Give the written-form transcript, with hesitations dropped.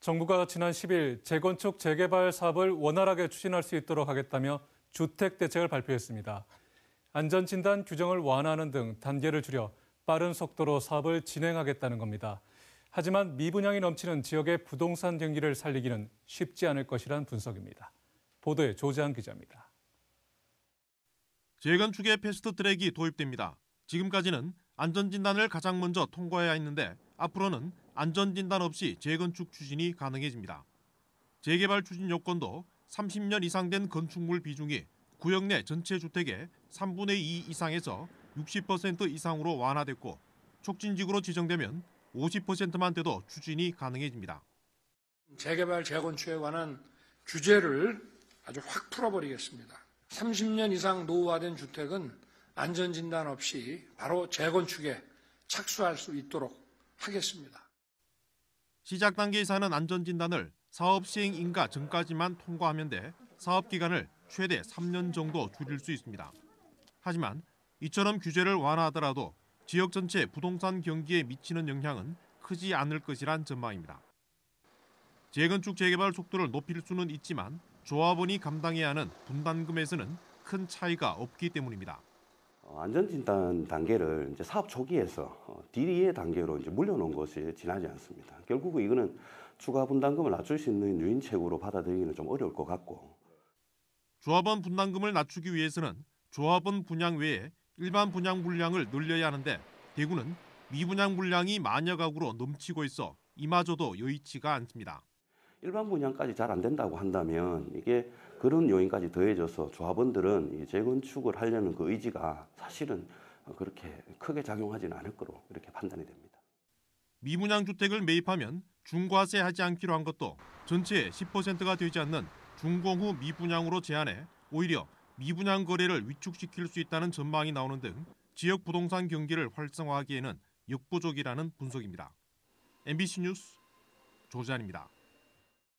정부가 지난 10일 재건축 재개발 사업을 원활하게 추진할 수 있도록 하겠다며 주택 대책을 발표했습니다. 안전진단 규정을 완화하는 등 단계를 줄여 빠른 속도로 사업을 진행하겠다는 겁니다. 하지만 미분양이 넘치는 지역의 부동산 경기를 살리기는 쉽지 않을 것이란 분석입니다. 보도에 조재한 기자입니다. 재건축의 패스트트랙이 도입됩니다. 지금까지는 안전진단을 가장 먼저 통과해야 했는데 앞으로는 안전진단 없이 재건축 추진이 가능해집니다. 재개발 추진 요건도 30년 이상 된 건축물 비중이 구역 내 전체 주택의 3분의 2 이상에서 60% 이상으로 완화됐고 촉진지구로 지정되면 50%만 돼도 추진이 가능해집니다. 재개발 재건축에 관한 규제를 아주 확 풀어버리겠습니다. 30년 이상 노후화된 주택은 안전진단 없이 바로 재건축에 착수할 수 있도록 하겠습니다. 시작 단계에서는 안전진단을 사업 시행 인가 전까지만 통과하면 돼 사업 기간을 최대 3년 정도 줄일 수 있습니다. 하지만 이처럼 규제를 완화하더라도 지역 전체 부동산 경기에 미치는 영향은 크지 않을 것이란 전망입니다. 재건축 재개발 속도를 높일 수는 있지만 조합원이 감당해야 하는 분담금에서는 큰 차이가 없기 때문입니다. 안전진단 단계를 이제 사업 초기에서 뒤의 단계로 이제 물려놓은 것이 지나지 않습니다. 결국은 이거는 추가 분담금을 낮출 수 있는 유인책으로 받아들이기는 좀 어려울 것 같고. 조합원 분담금을 낮추기 위해서는 조합원 분양 외에 일반 분양 물량을 늘려야 하는데 대구는 미분양 물량이 만여 가구로 넘치고 있어 이마저도 여의치가 않습니다. 일반 분양까지 잘 안 된다고 한다면 이게 그런 요인까지 더해져서 조합원들은 재건축을 하려는 그 의지가 사실은 그렇게 크게 작용하지는 않을 거로 이렇게 판단이 됩니다. 미분양 주택을 매입하면 중과세하지 않기로 한 것도 전체의 10%가 되지 않는 준공후 미분양으로 제한해 오히려 미분양 거래를 위축시킬 수 있다는 전망이 나오는 등 지역 부동산 경기를 활성화하기에는 역부족이라는 분석입니다. MBC 뉴스 조재환입니다.